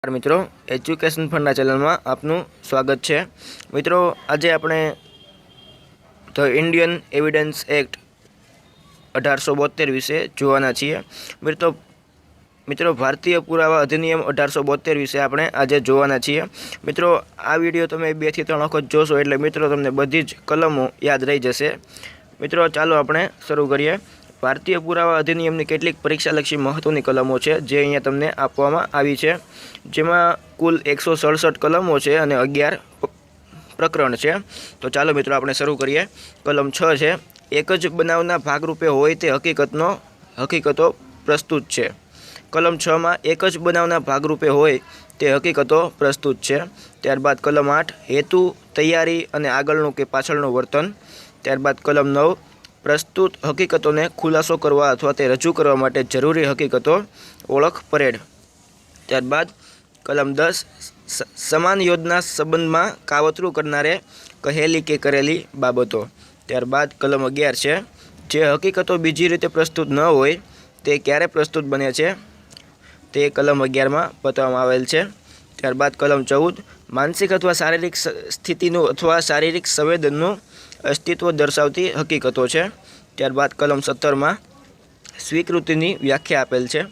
मित्रों एज्युकेशन फंडना चैनल में आपनु स्वागत है। मित्रों आज आपणे ध इंडियन एविडेंस एक्ट 1872 विषे जोवाना छीए। मित्रों भारतीय पुरावा अधिनियम 1872 विषे आपणे आज जोवाना छीए। मित्रों आ विडियो तमे 2 થી 3 वखत जोशो एटले मित्रों तमने बधी ज कलमों याद रही जशे। मित्रों चालो आपणे शरू करीए। भारतीय पुरावा अधिनियम की केटलीक परीक्षालक्षी महत्वनी कलमों है जे अहींया तमने आपवामां आवी छे, जेमां कुल 167 कलमों है और 11 प्रकरण है। तो चालो मित्रों आपणे शरू करीए। कलम 6 है एक ज बनावना भागरूपे होय ते हकीकतो प्रस्तुत है। कलम 6 में एक ज बनावना भागरूपे होय ते हकीकतो प्रस्तुत है। त्यारबाद कलम 8 हेतु तैयारी अने आगळनुं के पाछळनुं वर्तन। त्यारबाद कलम 9 प्रस्तुत हकीकतों ने खुलासो करवा अथवा ते रजू करवा माटे जरूरी हकीकतों ओळख परेड। त्यारबाद कलम 10 समान योजना संबंध में कावतरू करनारे कहेली के करेली बाबतों। त्यारबाद कलम 11 है जे हकीकतों बीजी रीते प्रस्तुत न होय ते क्यारे प्रस्तुत बने छे ते कलम 11 में बताववामां आवेल छे। त्यारबाद कलम 14 मानसिक अथवा शारीरिक स्थितिनुं अथवा शारीरिक संवेदननुं अस्तित्व दर्शावती हकीकतों है। त्यारबाद कलम 17 में स्वीकृतिनी व्याख्या आपेल है।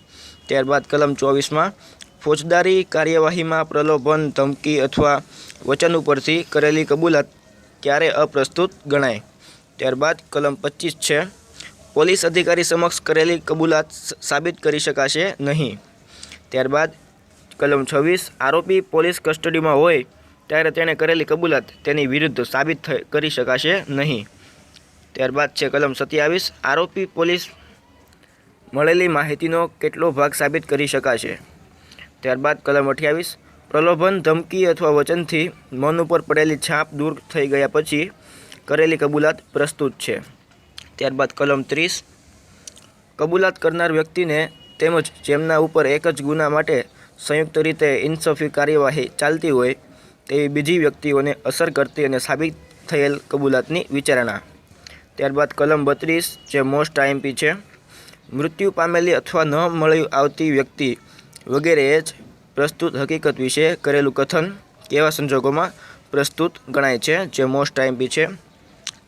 त्यारबाद कलम 24 में फौजदारी कार्यवाही में प्रलोभन धमकी अथवा वचन उपरथी करेली कबूलात क्यारे अप्रस्तुत गणाय। त्यारबाद कलम 25 है पोलीस अधिकारी समक्ष करेली कबूलात साबित करी शकाशे नहीं। त्यारबाद कलम 26 आरोपी पोलीस कस्टडी में होय त्यारे तेणे करेली कबूलात तेनी विरुद्ध साबित करी शकाशे नहीं। त्यारबाद है कलम 27 आरोपी पोलीस मळेली माहितीनो केटलो भाग साबित करी शकाशे। त्यारबाद कलम 28 प्रलोभन धमकी अथवा वचनथी मन पर पड़ेली छाप दूर थई गया पछी करेली कबूलात प्रस्तुत है। त्यारबाद कलम 30 कबूलात करनार व्यक्ति ने तेमज जेमना उपर एक ज गुना माटे संयुक्त रीते इनसाफी कार्यवाही चालती होय तेवी बीजी व्यक्तिओने असर करती अने साबित थयेल कबूलातनी विचारणा। त्यारबाद कलम 32 जे मोस्ट आईएमपी है मृत्यु पामेली अथवा न मळी आवती व्यक्ति वगैरे ज प्रस्तुत हकीकत विषे करेलू कथन केवा संजोगों में प्रस्तुत गणाय छे जे मोस्ट आईएमपी है।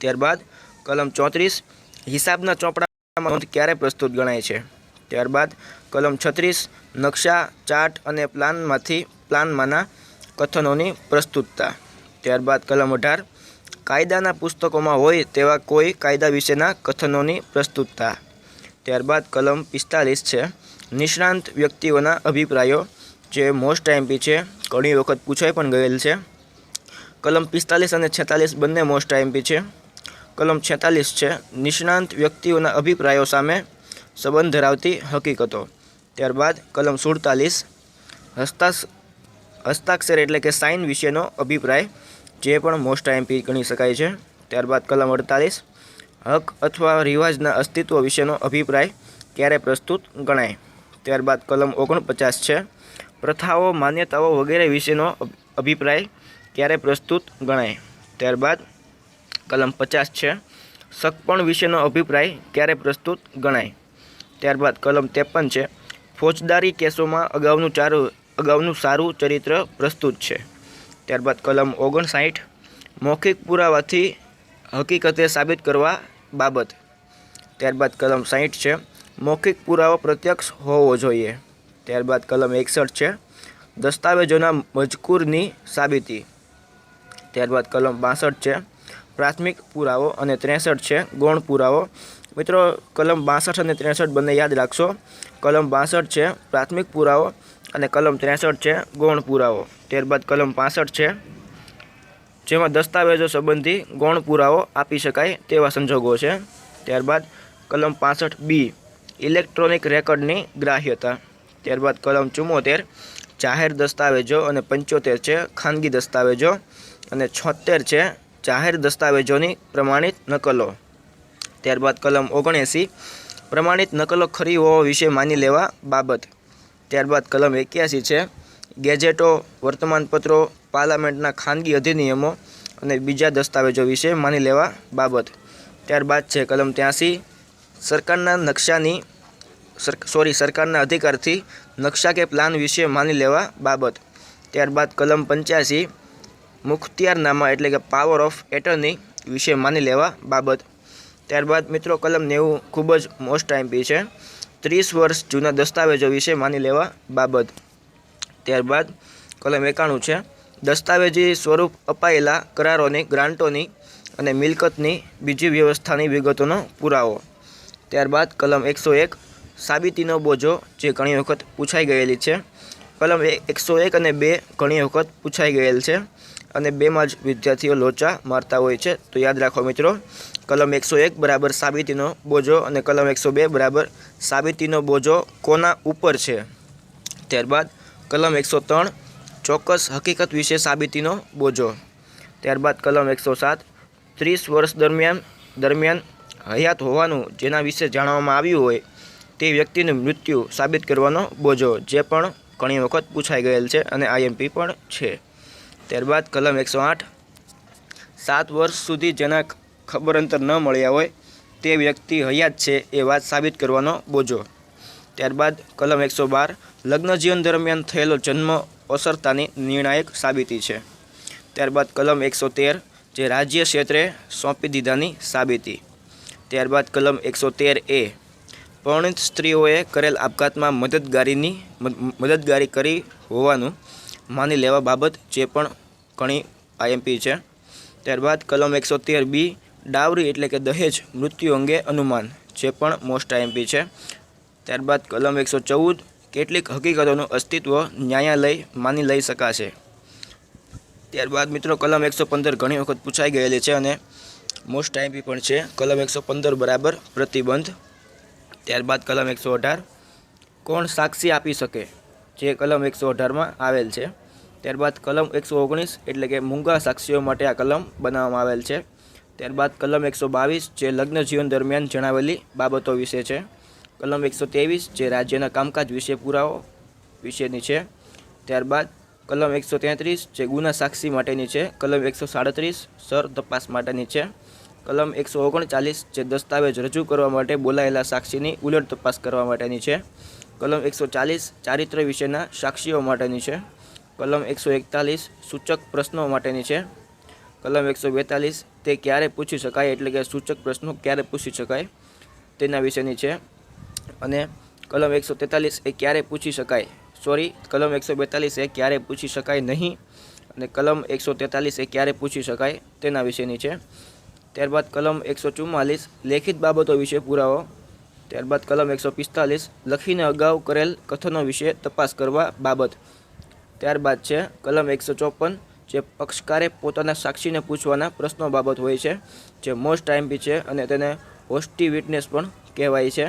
त्यारबाद कलम 34 हिसाबना चोपड़ा में क्यारे प्रस्तुत गणाय छे। त्यारबाद कलम 36 नक्शा चार्ट अने प्लान माना कथनों प्रस्तुतता। त्यारबाद कलम 18 कायदाना पुस्तकों में होय तेवा कोई कायदा विशेना कथनों प्रस्तुतता। त्यारबाद कलम 45 है निष्णांत व्यक्तिओना अभिप्रायों जे मोस्ट आईएमपी है घणी वखत पूछाई पण गयेल है। कलम 45 और 46 बंने मोस्ट आईएमपी है। कलम 46 है निष्णांत व्यक्तिओना अभिप्रायों सामे संबंध धरावती हकीकतों। त्यारबाद कलम 47 हस्ताक्षर एटले के साइन विशेनो अभिप्राय जे पण मोस्ट आईएमपी गणी शकाय छे। त्यारबाद कलम 48 हक अथवा रिवाजना अस्तित्व विशेनो अभिप्राय क्यारे प्रस्तुत गणाय। त्यारबाद कलम 49 है प्रथाओं मान्यताओं वगैरह विशेनो अभिप्राय क्यारे प्रस्तुत गणाय। त्यारबाद कलम 50 है सकपण विशेनो अभिप्राय क्यारे प्रस्तुत गणाय। त्यारबाद कलम 53 है फौजदारी केसों में अगाउनु सारू चरित्र प्रस्तुत है। त्यारबाद कलम 59 मौखिक पुरावाथी हकीकते साबित करवा बाबत। त्यारबाद कलम 60 है मौखिक पुरावो प्रत्यक्ष होवो जोईए। त्यारबाद कलम 61 है दस्तावेजोना मजकूरनी साबिती। त्यारबाद कलम 62 है प्राथमिक पुरावो अने 63 है गौण पुरावो। मित्रों कलम 62 और 63 बने याद राखशो। कलम 62 है प्राथमिक पुरावो अने कलम 63 है गौण पुरावो। त्यारबाद कलम 65 है जेमां दस्तावेजों संबंधी गौण पुरावो आपी शकाय तेवा संजोगों है। त्यारबाद कलम 65B इलेक्ट्रॉनिक रेकॉर्डनी ग्राह्यता। त्यारबाद कलम 74 जाहेर दस्तावेजों अने 75 है खानगी दस्तावेजों अने 76 है जाहेर दस्तावेजोनी प्रमाणित नकलों। त्यारबाद कलम 79 प्रमाणित नकलों खरी होवा विषे मानी लेवा बाबत। त्यारबाद कलम 81 है गेजेटो वर्तमानपत्रों पार्लामेंटना खानगी अधिनियमों अने बीजा दस्तावेजों विषे मानी लेवा बाबत। त्यारबाद है कलम 83 सरकारना अधिकारथी નકશા કે પ્લાન વિશે માની લેવા બાબત। ત્યારબાદ કલમ 85 મુખ્તિયારનામા એટલે કે પાવર ઓફ એટર્ની વિશે માની લેવા બાબત। ત્યારબાદ મિત્રો કલમ 90 ખૂબ જ મોસ્ટ આઈએમપી છે, 30 વર્ષ જૂના દસ્તાવેજો વિશે માની લેવા બાબત। ત્યારબાદ કલમ 91 છે દસ્તાવેજી સ્વરૂપ અપાયેલા કરારોની, ગ્રાન્ટોની અને મિલકતની બીજી વ્યવસ્થાની વિગતોનો પુરાવો। ત્યારબાદ કલમ 101 સાબિતીનો બોજો, જે ઘણી વખત પૂછાઈ ગયેલી છે। કલમ 101 અને 2 ઘણી વખત પૂછાઈ ગયેલ છે અને 2માં જ વિદ્યાર્થીઓ લોચા મારતા હોય છે, તો યાદ રાખો મિત્રો, કલમ 101 બરાબર સાબિતીનો બોજો અને કલમ 102 બરાબર સાબિતીનો બોજો કોના ઉપર છે। ત્યારબાદ કલમ 103 ચોક્કસ હકીકત વિશે સાબિતીનો બોજો। ત્યારબાદ કલમ 107 30 વર્ષ દરમિયાન હયાત હોવાનું જેના વિશે જાણવામાં આવ્યું હોય તે વ્યક્તિનું મૃત્યુ સાબિત કરવાનો બોજો, જે પણ ઘણી વખત પૂછાઈ ગયેલ છે અને આઈએમપી પણ છે। ત્યારબાદ કલમ 108 7 વર્ષ સુધી જેના ખબર અંતર ન મળ્યા હોય તે વ્યક્તિ હયાત છે એ વાત સાબિત કરવાનો બોજો। ત્યારબાદ કલમ 112 લગ્ન જીવન દરમિયાન થયેલો જન્મ અસરતાની નિર્ણાયક સાબિતી છે। ત્યારબાદ કલમ 113 જે રાજ્ય ક્ષેત્રે સોંપી દીધાની સાબિતી। ત્યારબાદ કલમ 113A પરણિત સ્ત્રીઓએ કરેલ આપઘાતમાં મદદગારી કરી હોવાનું માની લેવા બાબત, જે પણ ઘણી આઈએમપી છે। ત્યારબાદ કલમ 113B ડાવરી એટલે કે દહેજ મૃત્યુ અંગે અનુમાન, જે પણ મોસ્ટ આઈએમપી છે। ત્યારબાદ કલમ 114 કેટલીક હકીકતોનું અસ્તિત્વ ન્યાયાલય માની લઈ શકાશે। ત્યારબાદ મિત્રો કલમ 115 ઘણી વખત પૂછાઈ ગયેલી છે અને મોસ્ટ આઈએમપી પણ છે, કલમ 115 બરાબર પ્રતિબંધ। ત્યારબાદ કલમ 118 કોણ સાક્ષી આપી શકે, જે કલમ 118માં આવેલ છે। ત્યારબાદ કલમ 119 એટલે કે મૂંગા સાક્ષીઓ માટે આ કલમ બનાવવામાં આવેલ છે। ત્યારબાદ કલમ 122 જે લગ્ન જીવન દરમિયાન જણાવેલી બાબતો વિશે છે। કલમ 123 જે રાજ્યના કામકાજ વિશે પુરાવો વિશેની છે। ત્યારબાદ કલમ 133 જે ગુના સાક્ષી માટેની છે। કલમ 137 સર તપાસ માટેની છે। કલમ 139 જે દસ્તાવેજ રજૂ કરવા માટે બોલાયેલા સાક્ષીની ઉલટ તપાસ કરવા માટેની છે। કલમ 140 ચારિત્ર વિશેના સાક્ષીઓ માટેની છે। કલમ 141 સૂચક પ્રશ્નો માટેની છે। કલમ 142 તે ક્યારે પૂછી શકાય એટલે કે સૂચક પ્રશ્નો ક્યારે પૂછી શકાય તેના વિશેની છે। અને કલમ 143 એ ક્યારે પૂછી શકાય કલમ 142 એ ક્યારે પૂછી શકાય નહીં અને કલમ 143 એ ક્યારે પૂછી શકાય તેના વિશેની છે। ત્યારબાદ કલમ 144 લેખિત બાબતો વિશે પુરાવો। ત્યારબાદ કલમ 145 લખીને અગાઉ કરેલ કથનો વિશે તપાસ કરવા બાબત। ત્યારબાદ છે કલમ 154 જે પક્ષકારે પોતાના સાક્ષીને પૂછવાના પ્રશ્નો બાબત હોય છે, જે મોસ્ટ આઈએમપી છે અને તેને હોસ્ટી વિટનેસ પણ કહેવાય છે।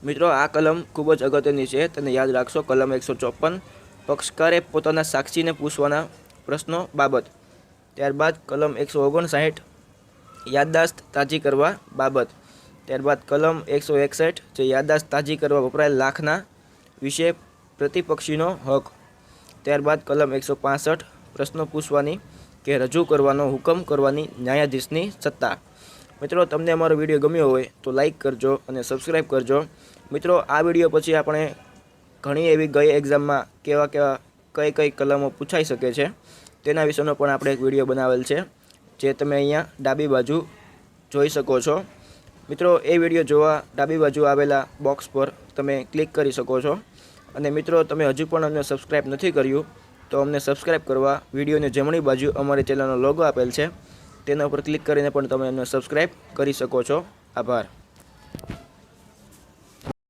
મિત્રો આ કલમ ખૂબ જ અગત્યની છે, તેને યાદ રાખશો, કલમ 154 પક્ષકારે પોતાના સાક્ષીને પૂછવાના પ્રશ્નો બાબત। ત્યારબાદ કલમ 159 યાદદાસ્ત તાજી કરવા બાબત। ત્યારબાદ કલમ 161 જે યાદદાસ્ત તાજી કરવા વપરાયેલ લાખના વિશે પ્રતિપક્ષીનો હક। ત્યારબાદ કલમ 165 પ્રશ્નો પૂછવાની કે રજૂ કરવાનો હુકમ કરવાની ન્યાયાધીશની સત્તા। મિત્રો તમને અમારો વિડીયો ગમ્યો હોય તો લાઈક કરજો અને સબસ્ક્રાઈબ કરજો। મિત્રો આ વિડીયો પછી આપણે ઘણી એવી ગઈ એક્ઝામમાં કઈ કલમો પૂછાઈ શકે છે તેના વિશેનો પણ આપણે એક વિડીયો બનાવેલ છે, જે તમે અહીંયા ડાબી બાજુ જોઈ શકો છો। મિત્રો એ વિડીયો જોવા ડાબી બાજુ આવેલા બોક્સ પર તમે ક્લિક કરી શકો છો। અને મિત્રો તમે હજુ પણ અમને સબસ્ક્રાઈબ નથી કર્યું તો અમને સબસ્ક્રાઈબ કરવા વિડીયોની જમણી બાજુ અમારી ચેનલનો લોગો આપેલ છે, તેના ઉપર ક્લિક કરીને પણ તમે અમને સબસ્ક્રાઈબ કરી શકો છો। આભાર।